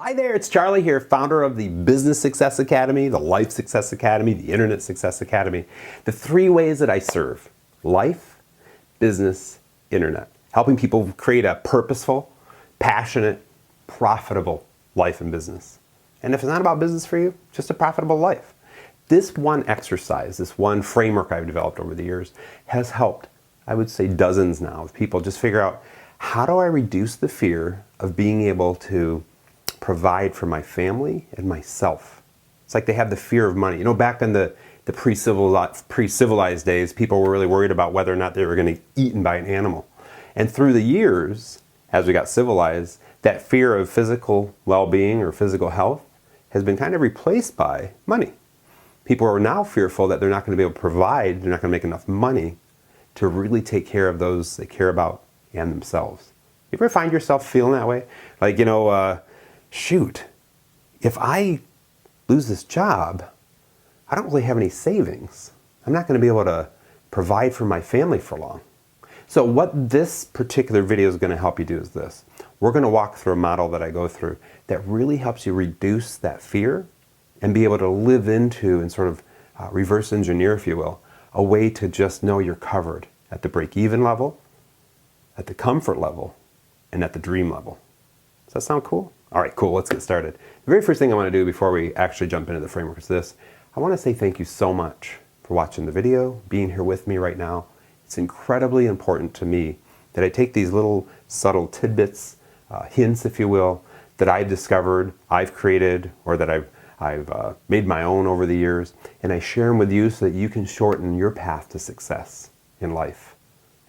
Hi there, it's Charlie here, founder of the Business Success Academy, the Life Success Academy, the Internet Success Academy. The three ways that I serve: life, business, internet. Helping people create a purposeful, passionate, profitable life and business. And if it's not about business for you, just a profitable life. This one exercise, this one framework I've developed over the years has helped, I would say, dozens now of people just figure out, how do I reduce the fear of being able to provide for my family and myself? It's like they have the fear of money. You know, back in the pre-civilized days, people were really worried about whether or not they were going to get eaten by an animal. And through the years, as we got civilized, that fear of physical well-being or physical health has been kind of replaced by money. People are now fearful that they're not going to be able to provide, they're not going to make enough money to really take care of those they care about and themselves. You ever find yourself feeling that way? Like, shoot, if I lose this job, I don't really have any savings. I'm not going to be able to provide for my family for long. So what this particular video is going to help you do is this. We're going to walk through a model that I go through that really helps you reduce that fear and be able to live into and sort of reverse engineer, if you will, a way to just know you're covered at the break-even level, at the comfort level, and at the dream level. Does that sound cool? All right, cool, let's get started. The very first thing I want to do before we actually jump into the framework is this. I want to say thank you so much for watching the video, being here with me right now. It's incredibly important to me that I take these little subtle tidbits, hints, if you will, that I've discovered, I've created, or that I've made my own over the years, and I share them with you so that you can shorten your path to success in life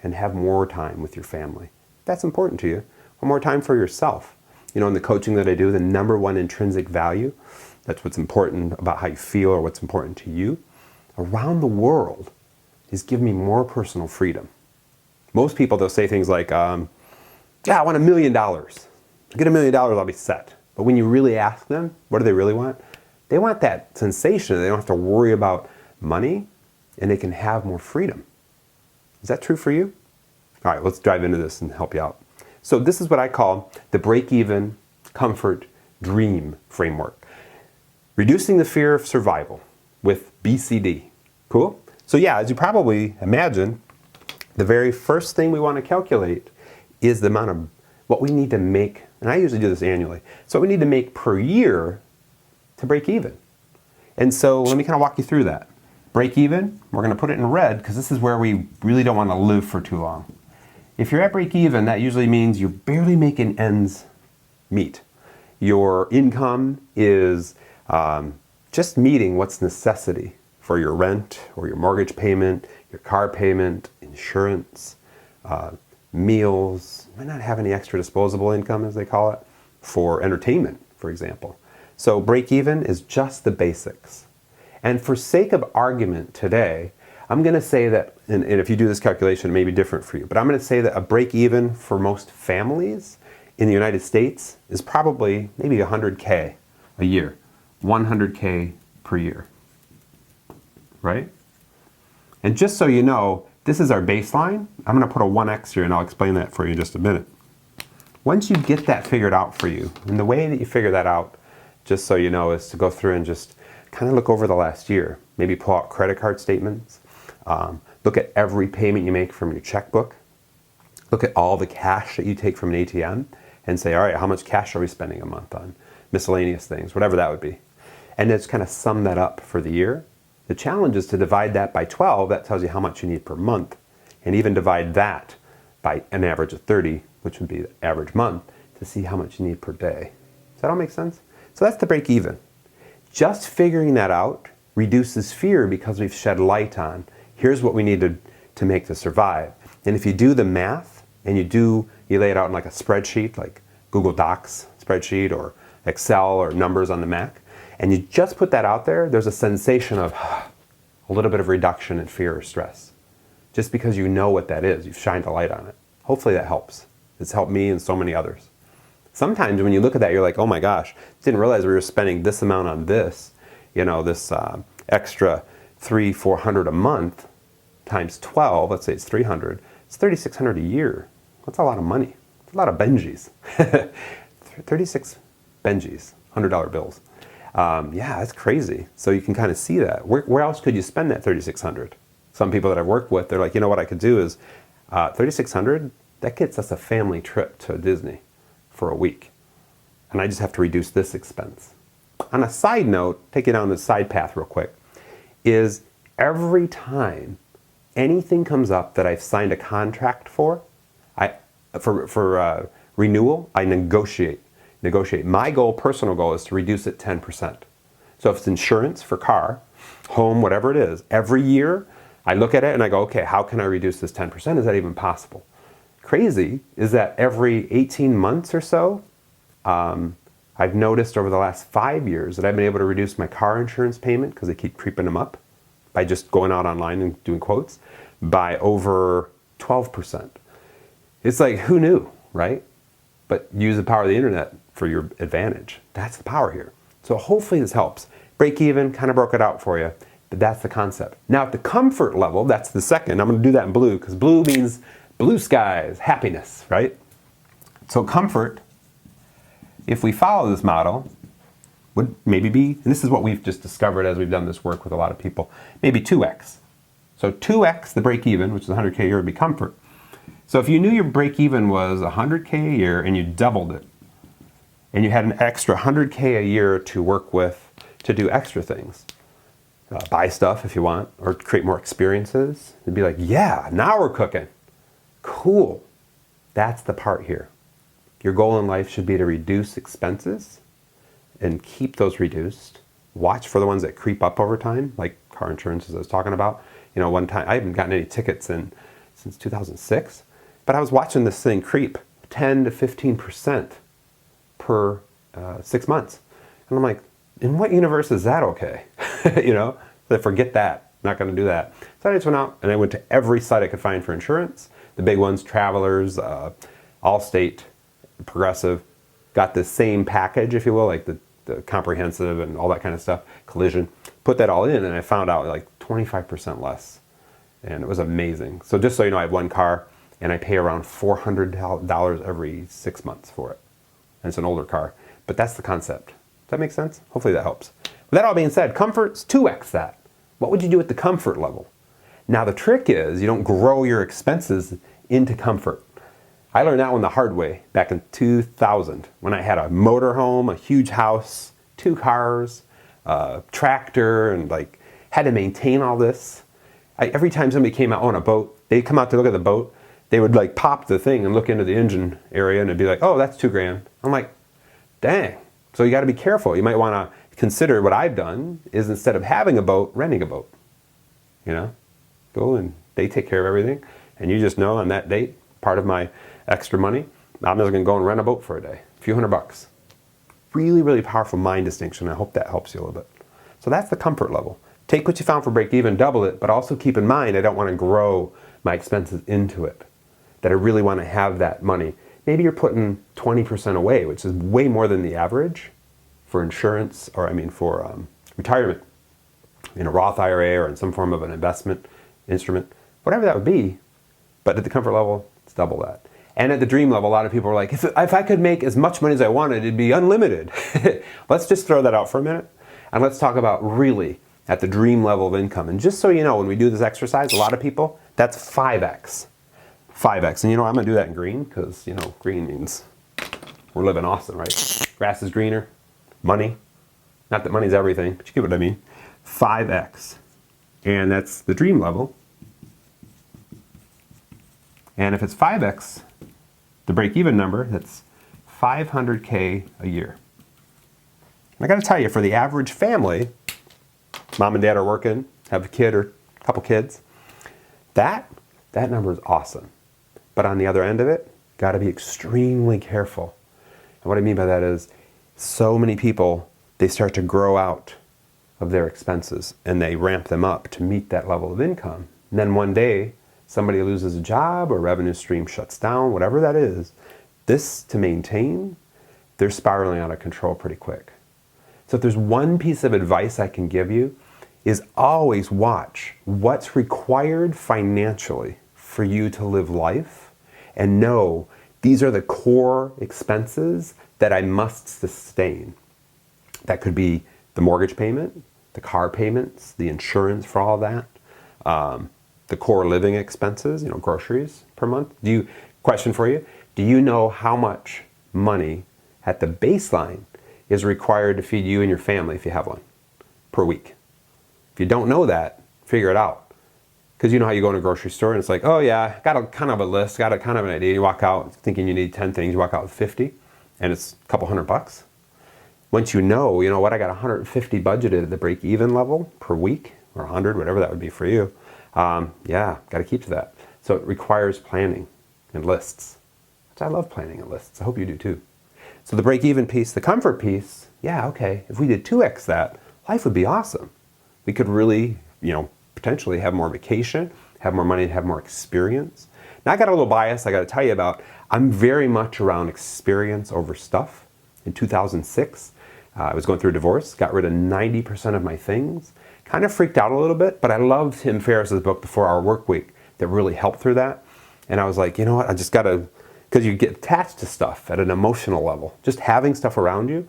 and have more time with your family. That's important to you, or more time for yourself. You know, in the coaching that I do, the number one intrinsic value, that's what's important about how you feel or what's important to you, around the world, is give me more personal freedom. Most people, they'll say things like, yeah, I want $1 million. Get $1 million, I'll be set. But when you really ask them, what do they really want? They want that sensation. They don't have to worry about money, and they can have more freedom. Is that true for you? All right, let's dive into this and help you out. So this is what I call the break-even, comfort, dream framework. Reducing the fear of survival with BCD. Cool? So yeah, as you probably imagine, the very first thing we want to calculate is the amount of what we need to make, and I usually do this annually, so what we need to make per year to break even. And so let me kind of walk you through that. Break even, we're going to put it in red because this is where we really don't want to live for too long. If you're at break even, that usually means you're barely making ends meet. Your income is just meeting what's necessity for your rent or your mortgage payment, your car payment, insurance, meals. You might not have any extra disposable income, as they call it, for entertainment, for example. So break even is just the basics. And for sake of argument today, I'm going to say that, and if you do this calculation, it may be different for you, but I'm going to say that a break even for most families in the United States is probably maybe $100K a year, $100K per year, right? And just so you know, this is our baseline. I'm going to put a 1x here, and I'll explain that for you in just a minute. Once you get that figured out for you, and the way that you figure that out, just so you know, is to go through and just kind of look over the last year. Maybe pull out credit card statements. Look at every payment you make from your checkbook. Look at all the cash that you take from an ATM and say, all right, how much cash are we spending a month on miscellaneous things, whatever that would be. And just kind of sum that up for the year. The challenge is to divide that by 12. That tells you how much you need per month. And even divide that by an average of 30, which would be the average month, to see how much you need per day. Does that all make sense? So that's the break even. Just figuring that out reduces fear because we've shed light on, here's what we need to make to survive. And if you do the math and you lay it out in like a spreadsheet, like Google Docs spreadsheet or Excel or numbers on the Mac, and you just put that out there, there's a sensation of a little bit of reduction in fear or stress. Just because you know what that is, you've shined a light on it. Hopefully that helps. It's helped me and so many others. Sometimes when you look at that, you're like, oh my gosh, didn't realize we were spending this amount on this, this extra $300-400 a month times 12, let's say it's 300, it's $3,600 a year. That's a lot of money. It's a lot of Benjis. 36 Benjis, $100 bills. Yeah, that's crazy. So you can kind of see that. Where else could you spend that $3,600? Some people that I've worked with, they're like, you know what I could do is $3,600, that gets us a family trip to Disney for a week. And I just have to reduce this expense. On a side note, take you down this side path real quick, is every time anything comes up that I've signed a contract for renewal, I negotiate. My goal, personal goal, is to reduce it 10%. So if it's insurance for car, home, whatever it is, every year I look at it and I go, okay, how can I reduce this 10%? Is that even possible? Crazy is that every 18 months or so, I've noticed over the last 5 years that I've been able to reduce my car insurance payment, because they keep creeping them up, by just going out online and doing quotes, by over 12%. It's like, who knew, right? But use the power of the internet for your advantage. That's the power here. So hopefully this helps. Break even, kind of broke it out for you, but that's the concept. Now at the comfort level, that's the second. I'm going to do that in blue, because blue means blue skies, happiness, right? So comfort, if we follow this model, would maybe be, and this is what we've just discovered as we've done this work with a lot of people, maybe 2x. So 2x the break even, which is 100K a year, would be comfort. So if you knew your break even was 100K a year and you doubled it, and you had an extra 100K a year to work with to do extra things, buy stuff if you want, or create more experiences, it'd be like, yeah, now we're cooking. Cool. That's the part here. Your goal in life should be to reduce expenses and keep those reduced. Watch for the ones that creep up over time, like car insurance, as I was talking about. You know, one time, I haven't gotten any tickets since 2006, but I was watching this thing creep 10 to 15% per 6 months. And I'm like, in what universe is that okay? You know, so forget that, not gonna do that. So I just went out and I went to every site I could find for insurance. The big ones, Travelers, Allstate, Progressive, got the same package, if you will, like the comprehensive and all that kind of stuff, collision. Put that all in and I found out like 25% less. And it was amazing. So just so you know, I have one car and I pay around $400 every 6 months for it. And it's an older car, but that's the concept. Does that make sense? Hopefully that helps. With that all being said, comfort's 2x that. What would you do at the comfort level? Now the trick is you don't grow your expenses into comfort. I learned that one the hard way back in 2000 when I had a motorhome, a huge house, 2 cars, a tractor, and like had to maintain all this. Every time somebody came out on a boat, they'd come out to look at the boat, they would like pop the thing and look into the engine area and it'd be like, oh, that's $2,000. I'm like, dang. So you got to be careful. You might want to consider what I've done is instead of having a boat, renting a boat. You know, go and they take care of everything. And you just know on that date, part of my extra money, I'm just going to go and rent a boat for a day, a few $100. Really, really powerful mind distinction. I hope that helps you a little bit. So that's the comfort level. Take what you found for break even, double it, but also keep in mind I don't want to grow my expenses into it. That I really want to have that money. Maybe you're putting 20% away, which is way more than the average for insurance, or for retirement, in a Roth IRA or in some form of an investment instrument, whatever that would be. But at the comfort level, it's double that. And at the dream level, a lot of people are like, if I could make as much money as I wanted, it'd be unlimited. Let's just throw that out for a minute. And let's talk about really at the dream level of income. And just so you know, when we do this exercise, a lot of people, that's 5x. 5x. And I'm going to do that in green because, green means we're living awesome, right? Grass is greener. Money. Not that money's everything, but you get what I mean. 5x. And that's the dream level. And if it's 5x, the break-even number, that's $500K a year. And I got to tell you, for the average family, mom and dad are working, have a kid or a couple kids, that number is awesome. But on the other end of it, got to be extremely careful. And what I mean by that is, so many people, they start to grow out of their expenses and they ramp them up to meet that level of income. And then one day, somebody loses a job or revenue stream shuts down, whatever that is, this to maintain, they're spiraling out of control pretty quick. So if there's one piece of advice I can give you, is always watch what's required financially for you to live life and know these are the core expenses that I must sustain. That could be the mortgage payment, the car payments, the insurance for all that, the core living expenses, groceries per month. Question for you, do you know how much money at the baseline is required to feed you and your family, if you have one, per week? If you don't know that, figure it out. Because you know how you go in a grocery store and it's like, oh yeah, got a kind of a list, got a kind of an idea. You walk out thinking you need 10 things, you walk out with 50, and it's a couple $100. Once you know what, I got 150 budgeted at the break-even level per week, or 100, whatever that would be for you. Yeah, got to keep to that. So it requires planning and lists, which I love planning and lists. I hope you do too. So the break-even piece, the comfort piece, yeah, okay, if we did 2x that, life would be awesome. We could really, potentially have more vacation, have more money, and have more experience. Now I got a little bias I got to tell you about. I'm very much around experience over stuff. In 2006, I was going through a divorce, got rid of 90% of my things. Kind of freaked out a little bit, but I loved Tim Ferriss's book Before Our Work Week that really helped through that. And I was like, you know what, I just got to, because you get attached to stuff at an emotional level. Just having stuff around you,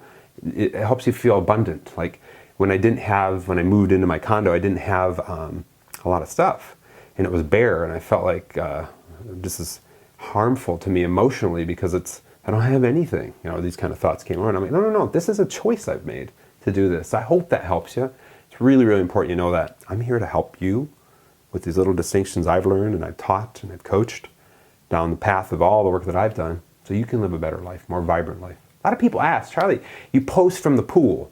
it helps you feel abundant. Like when I moved into my condo, I didn't have a lot of stuff. And it was bare, and I felt like this is harmful to me emotionally because I don't have anything. These kind of thoughts came around. I'm like, no, this is a choice I've made to do this. I hope that helps you. It's really, really important you know that. I'm here to help you with these little distinctions I've learned and I've taught and I've coached down the path of all the work that I've done so you can live a better life, more vibrant life. A lot of people ask, Charlie, you post from the pool.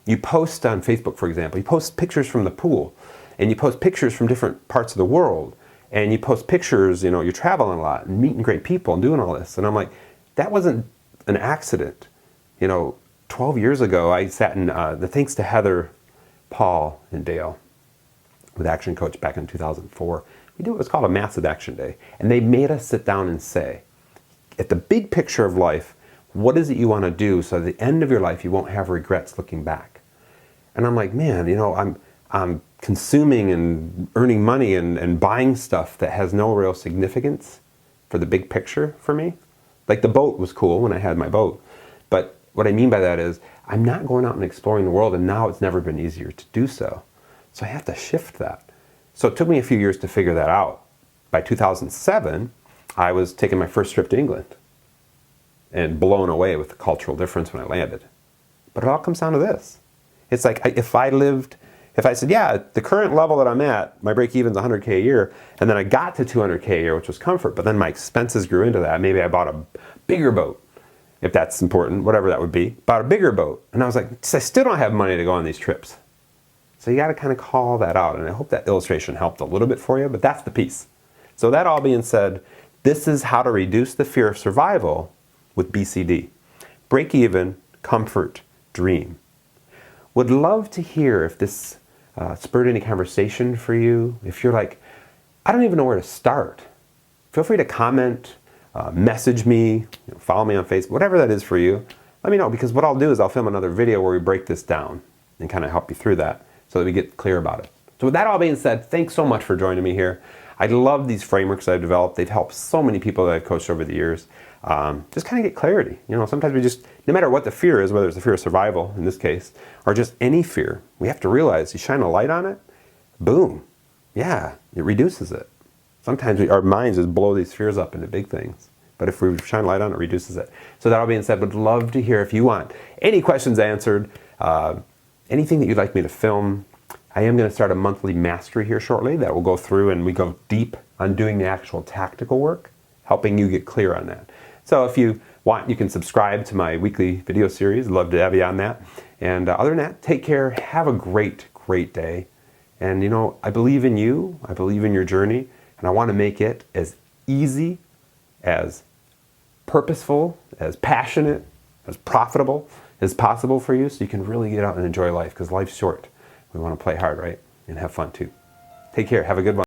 You post on Facebook, for example. You post pictures from the pool, and you post pictures from different parts of the world, and you post pictures, you're traveling a lot and meeting great people and doing all this. And I'm like, that wasn't an accident. 12 years ago, I sat in, thanks to Heather, Paul, and Dale with Action Coach back in 2004. We did what was called a Massive Action Day. And they made us sit down and say, at the big picture of life, what is it you want to do so at the end of your life you won't have regrets looking back? And I'm like, man, I'm consuming and earning money and buying stuff that has no real significance for the big picture for me. Like the boat was cool when I had my boat. But what I mean by that is I'm not going out and exploring the world, and now it's never been easier to do so. So I have to shift that. So it took me a few years to figure that out. By 2007, I was taking my first trip to England and blown away with the cultural difference when I landed. But it all comes down to this. It's like if I said, yeah, the current level that I'm at, my break-even's 100K a year, and then I got to 200K a year, which was comfort, but then my expenses grew into that. Maybe I bought a bigger boat, if that's important, whatever that would be, bought a bigger boat. And I was like, I still don't have money to go on these trips. So you got to kind of call that out, and I hope that illustration helped a little bit for you, but that's the piece. So that all being said, this is how to reduce the fear of survival with BCD. Break even, comfort, dream. Would love to hear if this spurred any conversation for you. If you're like, I don't even know where to start, feel free to comment, message me, follow me on Facebook, whatever that is for you. Let me know, because what I'll do is I'll film another video where we break this down and kind of help you through that so that we get clear about it. So with that all being said, thanks so much for joining me here. I love these frameworks I've developed. They've helped so many people that I've coached over the years. Just kind of get clarity. Sometimes we just, no matter what the fear is, whether it's the fear of survival in this case, or just any fear, we have to realize you shine a light on it, boom, yeah, it reduces it. Sometimes our minds just blow these fears up into big things. But if we shine a light on it, it reduces it. So that all being said, would love to hear if you want any questions answered, anything that you'd like me to film. I am going to start a monthly mastery here shortly that will go through and we go deep on doing the actual tactical work, helping you get clear on that. So if you want, you can subscribe to my weekly video series. I'd love to have you on that. And other than that, take care. Have a great, great day. And I believe in you. I believe in your journey. And I want to make it as easy, as purposeful, as passionate, as profitable as possible for you so you can really get out and enjoy life, because life's short. We want to play hard, right? And have fun too. Take care. Have a good one.